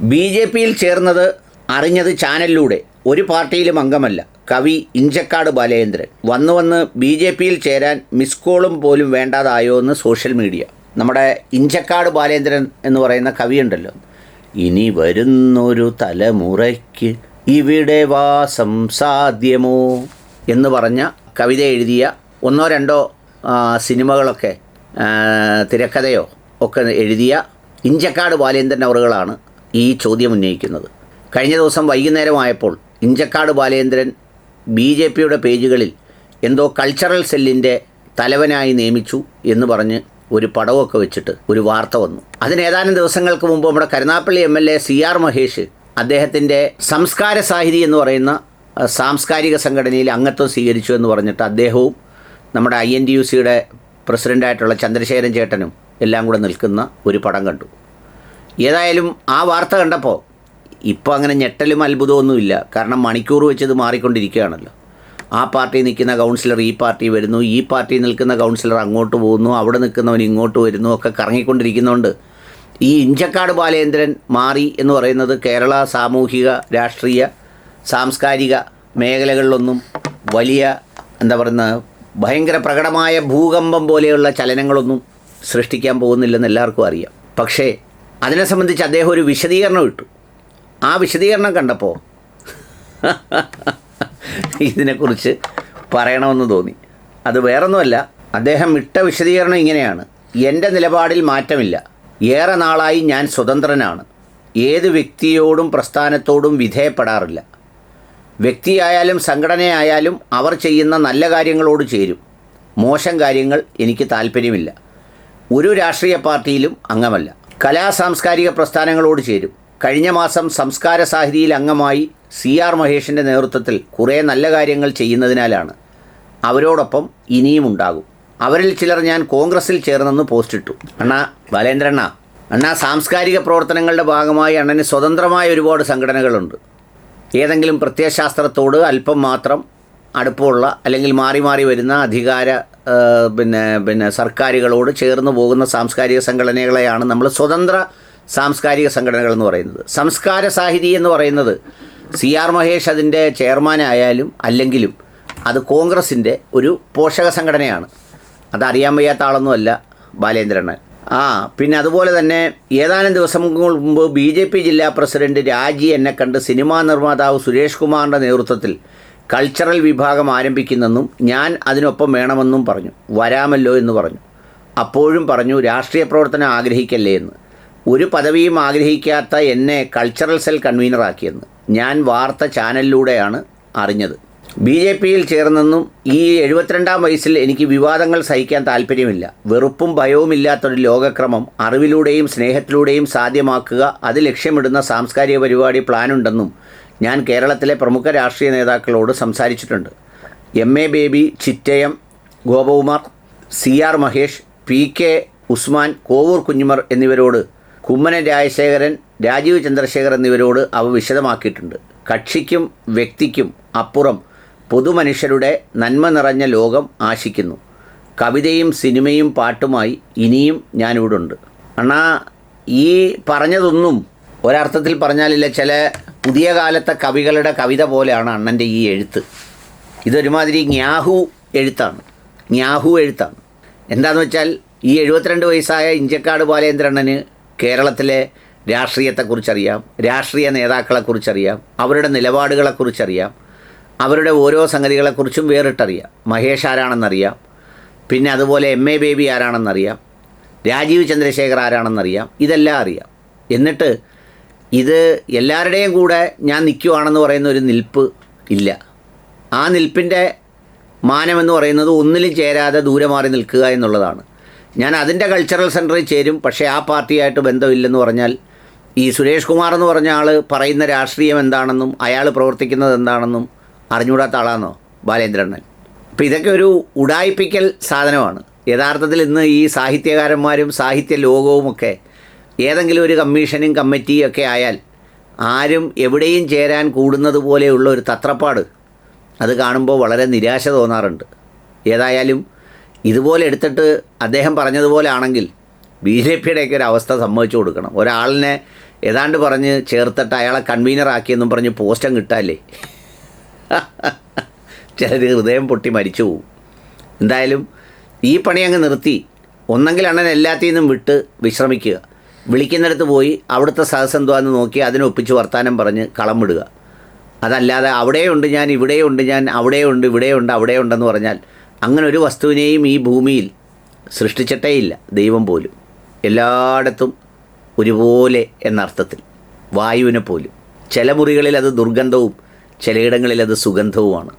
ബി.ജെ.പിയിൽ ചേർന്നത് അറിഞ്ഞത് ചാനലിലൂടെ. ഒരു പാർട്ടിയിലും അംഗമല്ല. കവി ഇഞ്ചക്കാട് ബാലേന്ദ്രൻ. വന്ന് ബി.ജെ.പിയിൽ ചേരാൻ മിസ് കോളും പോലും വേണ്ടാതായോ എന്ന് സോഷ്യൽ മീഡിയ. നമ്മുടെ ഇഞ്ചക്കാട് ബാലേന്ദ്രൻ എന്ന് പറയുന്ന കവിയുണ്ടല്ലോ, ഇനി വരുന്നൊരു തലമുറയ്ക്ക് ഇവിടെ വാസം സാധ്യമോ എന്ന് പറഞ്ഞ കവിത എഴുതിയ ഒന്നോ രണ്ടോ സിനിമകളൊക്കെ തിരക്കഥയോ ഒക്കെ എഴുതിയ ഇഞ്ചക്കാട് ബാലേന്ദ്രൻ അവറുകളാണ് ഈ ചോദ്യം ഉന്നയിക്കുന്നത്. കഴിഞ്ഞ ദിവസം വൈകുന്നേരമായപ്പോൾ ഇഞ്ചക്കാട് ബാലേന്ദ്രൻ ബി.ജെ.പിയുടെ പേജുകളിൽ എന്തോ കൾച്ചറൽ സെല്ലിൻ്റെ തലവനായി നിയമിച്ചു എന്ന് പറഞ്ഞ് ഒരു പടമൊക്കെ വെച്ചിട്ട് ഒരു വാർത്ത വന്നു. അതിനേതാനും ദിവസങ്ങൾക്ക് മുമ്പ് നമ്മുടെ കരുനാഗപ്പള്ളി എം.എൽ.എ. C.R. മഹേഷ് അദ്ദേഹത്തിൻ്റെ സംസ്കാര സാഹിതി എന്ന് പറയുന്ന സാംസ്കാരിക സംഘടനയിൽ അംഗത്വം സ്വീകരിച്ചു എന്ന് പറഞ്ഞിട്ട് അദ്ദേഹവും നമ്മുടെ INTUCയുടെ പ്രസിഡൻ്റായിട്ടുള്ള ചന്ദ്രശേഖരൻ ചേട്ടനും എല്ലാം കൂടെ നിൽക്കുന്ന ഒരു പടം കണ്ടു. ഏതായാലും ആ വാർത്ത കണ്ടപ്പോൾ ഇപ്പോൾ അങ്ങനെ ഞെട്ടലും അത്ഭുതമൊന്നുമില്ല. കാരണം മണിക്കൂർ വെച്ച് ഇത് മാറിക്കൊണ്ടിരിക്കുകയാണല്ലോ. ആ പാർട്ടി നിൽക്കുന്ന കൗൺസിലർ ഈ പാർട്ടി വരുന്നു, ഈ പാർട്ടി നിൽക്കുന്ന കൗൺസിലർ അങ്ങോട്ട് പോകുന്നു, അവിടെ നിൽക്കുന്നവൻ ഇങ്ങോട്ട് വരുന്നു, ഒക്കെ കറങ്ങിക്കൊണ്ടിരിക്കുന്നതുകൊണ്ട് ഈ ഇഞ്ചക്കാട് ബാലേന്ദ്രൻ മാറി എന്ന് പറയുന്നത് കേരള സാമൂഹിക രാഷ്ട്രീയ സാംസ്കാരിക മേഖലകളിലൊന്നും വലിയ എന്താ പറയുന്നത് ഭയങ്കര പ്രകടമായ ഭൂകമ്പം പോലെയുള്ള ചലനങ്ങളൊന്നും സൃഷ്ടിക്കാൻ പോകുന്നില്ലെന്ന് എല്ലാവർക്കും അറിയാം. പക്ഷേ അതിനെ സംബന്ധിച്ച് അദ്ദേഹം ഒരു വിശദീകരണം ഇട്ടു. ആ വിശദീകരണം കണ്ടപ്പോൾ ഇതിനെക്കുറിച്ച് പറയണമെന്ന് തോന്നി. അത് വേറൊന്നുമല്ല, അദ്ദേഹം ഇട്ട വിശദീകരണം ഇങ്ങനെയാണ്: എൻ്റെ നിലപാടിൽ മാറ്റമില്ല. ഏറെ നാളായി ഞാൻ സ്വതന്ത്രനാണ്. ഏത് വ്യക്തിയോടും പ്രസ്ഥാനത്തോടും വിധേയപ്പെടാറില്ല. വ്യക്തിയായാലും സംഘടനയായാലും അവർ ചെയ്യുന്ന നല്ല കാര്യങ്ങളോട് ചേരും. മോശം കാര്യങ്ങൾ എനിക്ക് താല്പര്യമില്ല. ഒരു രാഷ്ട്രീയ പാർട്ടിയിലും അംഗമല്ല. കലാ സാംസ്കാരിക പ്രസ്ഥാനങ്ങളോട് ചേരും. കഴിഞ്ഞ മാസം സംസ്കാര സാഹിതിയിൽ അംഗമായി C.R. മഹേഷിൻ്റെ നേതൃത്വത്തിൽ കുറേ നല്ല കാര്യങ്ങൾ ചെയ്യുന്നതിനാലാണ്. അവരോടൊപ്പം ഇനിയും ഉണ്ടാകും. അവരിൽ ചിലർ ഞാൻ കോൺഗ്രസിൽ ചേർന്നെന്ന് പോസ്റ്റിട്ടു. അണ്ണാ സാംസ്കാരിക പ്രവർത്തനങ്ങളുടെ ഭാഗമായി അണ്ണന് സ്വതന്ത്രമായ ഒരുപാട് സംഘടനകളുണ്ട്. ഏതെങ്കിലും പ്രത്യയശാസ്ത്രത്തോട് അല്പം മാത്രം അടുപ്പമുള്ള അല്ലെങ്കിൽ മാറി മാറി വരുന്ന അധികാര സർക്കാരുകളോട് ചേർന്ന് പോകുന്ന സാംസ്കാരിക സംഘടനകളെയാണ് നമ്മൾ സ്വതന്ത്ര സാംസ്കാരിക സംഘടനകൾ എന്ന് പറയുന്നത്. സംസ്കാര സാഹിതി എന്ന് പറയുന്നത് C.R. മഹേഷ് അതിൻ്റെ ചെയർമാനായാലും അല്ലെങ്കിലും അത് കോൺഗ്രസിൻ്റെ ഒരു പോഷക സംഘടനയാണ്. അതറിയാൻ വയ്യാത്ത ആളൊന്നുമല്ല ബാലേന്ദ്രൻ. പിന്നെ അതുപോലെ തന്നെ ഏതാനും ദിവസങ്ങൾക്ക് മുമ്പ് B.J.P. ജില്ലാ പ്രസിഡന്റ് രാജി എന്നെ കണ്ട് സിനിമാ നിർമ്മാതാവ് സുരേഷ് കുമാറിൻ്റെ നേതൃത്വത്തിൽ കൾച്ചറൽ വിഭാഗം ആരംഭിക്കുന്നെന്നും ഞാൻ അതിനൊപ്പം വേണമെന്നും പറഞ്ഞു. വരാമല്ലോ എന്ന് പറഞ്ഞു. അപ്പോഴും പറഞ്ഞു രാഷ്ട്രീയ പ്രവർത്തനം ആഗ്രഹിക്കല്ലേ എന്ന്. ഒരു പദവിയും ആഗ്രഹിക്കാത്ത എന്നെ കൾച്ചറൽ സെൽ കൺവീനറാക്കിയെന്ന് ഞാൻ വാർത്ത ചാനലിലൂടെയാണ് അറിഞ്ഞത്. B.J.P.യിൽ ചേർന്നെന്നും ഈ 72-ാം വയസ്സിൽ എനിക്ക് വിവാദങ്ങൾ സഹിക്കാൻ താല്പര്യമില്ല. വെറുപ്പും ഭയവും ഇല്ലാത്തൊരു ലോകക്രമം അറിവിലൂടെയും സ്നേഹത്തിലൂടെയും സാധ്യമാക്കുക, അത് ലക്ഷ്യമിടുന്ന സാംസ്കാരിക പരിപാടി പ്ലാനുണ്ടെന്നും ഞാൻ കേരളത്തിലെ പ്രമുഖ രാഷ്ട്രീയ നേതാക്കളോട് സംസാരിച്ചിട്ടുണ്ട്. M.A. Baby, Chittayam Gopakumar, C.R. Mahesh, P.K. Usman, Kovoor Kunjumon എന്നിവരോട്, കുമ്മനം രാജശേഖരൻ, രാജീവ് ചന്ദ്രശേഖർ എന്നിവരോട് അവ വിശദമാക്കിയിട്ടുണ്ട്. കക്ഷിക്കും വ്യക്തിക്കും അപ്പുറം പൊതുമനുഷ്യരുടെ നന്മ നിറഞ്ഞ ലോകം ആശിക്കുന്നു. കവിതയും സിനിമയും പാട്ടുമായി ഇനിയും ഞാനിവിടെ ഉണ്ട്. ഈ പറഞ്ഞതൊന്നും ഒരർത്ഥത്തിൽ പറഞ്ഞാലില്ല, ചില പുതിയ കാലത്തെ കവികളുടെ കവിത പോലെയാണ് അണ്ണൻ്റെ ഈ എഴുത്ത്. ഇതൊരുമാതിരി ജ്ഞാഹു എഴുത്താണ്. എന്താണെന്ന് വെച്ചാൽ ഈ 72 വയസ്സായ ഇഞ്ചക്കാട് ബാലേന്ദ്രണ്ണന് കേരളത്തിലെ രാഷ്ട്രീയത്തെക്കുറിച്ചറിയാം, രാഷ്ട്രീയ നേതാക്കളെക്കുറിച്ചറിയാം, അവരുടെ നിലപാടുകളെക്കുറിച്ചറിയാം, അവരുടെ ഓരോ സംഗതികളെക്കുറിച്ചും വേറിട്ടറിയാം. മഹേഷ് ആരാണെന്നറിയാം, പിന്നെ അതുപോലെ M.A. ബേബി ആരാണെന്നറിയാം, രാജീവ് ചന്ദ്രശേഖർ ആരാണെന്നറിയാം, ഇതെല്ലാം അറിയാം. എന്നിട്ട് ഇത് എല്ലാവരുടെയും കൂടെ ഞാൻ നിൽക്കുവാണെന്ന് പറയുന്ന ഒരു നിൽപ്പ് ഇല്ല. ആ നിൽപ്പിൻ്റെ മാനമെന്ന് പറയുന്നത് ഒന്നിലും ചേരാതെ ദൂരെ മാറി നിൽക്കുക എന്നുള്ളതാണ്. ഞാൻ അതിൻ്റെ കൾച്ചറൽ സെൻറ്ററിൽ ചേരും, പക്ഷേ ആ പാർട്ടിയായിട്ട് ബന്ധമില്ലെന്ന് പറഞ്ഞാൽ ഈ സുരേഷ് കുമാർ എന്ന് പറഞ്ഞ ആൾ പറയുന്ന രാഷ്ട്രീയം എന്താണെന്നും അയാൾ പ്രവർത്തിക്കുന്നത് എന്താണെന്നും അറിഞ്ഞുകൂടാത്ത ആളാണോ ബാലേന്ദ്രണ്ണൻ? അപ്പോൾ ഇതൊക്കെ ഒരു ഉഡായിപ്പിക്കൽ സാധനമാണ്. യഥാർത്ഥത്തിൽ ഇന്ന് ഈ സാഹിത്യകാരന്മാരും സാഹിത്യ ലോകവുമൊക്കെ ഏതെങ്കിലും ഒരു കമ്മീഷനും കമ്മിറ്റിയും ഒക്കെ ആയാൽ ആരും എവിടെയും ചേരാൻ കൂടുന്നത് പോലെയുള്ള ഒരു തത്രപ്പാട് അത് കാണുമ്പോൾ വളരെ നിരാശ തോന്നാറുണ്ട്. ഏതായാലും ഇതുപോലെ എടുത്തിട്ട് അദ്ദേഹം പറഞ്ഞതുപോലെ ആണെങ്കിൽ BJPയുടെയൊക്കെ ഒരു അവസ്ഥ സമ്മതിച്ചു കൊടുക്കണം. ഒരാളിനെ ഏതാണ്ട് പറഞ്ഞ് ചേർത്തിട്ട് അയാളെ കൺവീനറാക്കിയെന്നും പറഞ്ഞ് പോസ്റ്റം കിട്ടാല്ലേ. ചിലർ ഹൃദയം പൊട്ടി മരിച്ചു പോവും. എന്തായാലും ഈ പണി അങ്ങ് നിർത്തി ഒന്നെങ്കിൽ അണ്ണൻ എല്ലാത്തിൽ നിന്നും വിട്ട് വിശ്രമിക്കുക, വിളിക്കുന്നിടത്ത് പോയി അവിടുത്തെ സഹസന്തുവാന്ന് നോക്കി അതിനൊപ്പിച്ച് വർത്താനം പറഞ്ഞ് കളം വിടുക. അതല്ലാതെ അവിടെയുണ്ട് ഞാൻ, ഇവിടെയുണ്ട് ഞാൻ, അവിടെയുണ്ട് ഇവിടെയുണ്ട് അവിടെയുണ്ടെന്ന് പറഞ്ഞാൽ അങ്ങനെ ഒരു വസ്തുവിനെയും ഈ ഭൂമിയിൽ സൃഷ്ടിച്ചിട്ടേയില്ല ദൈവം പോലും. എല്ലായിടത്തും ഒരുപോലെ എന്നർത്ഥത്തിൽ, വായുവിനെ പോലും. ചില മുറികളിൽ അത് ദുർഗന്ധവും ചിലയിടങ്ങളിൽ അത് സുഗന്ധവുമാണ്.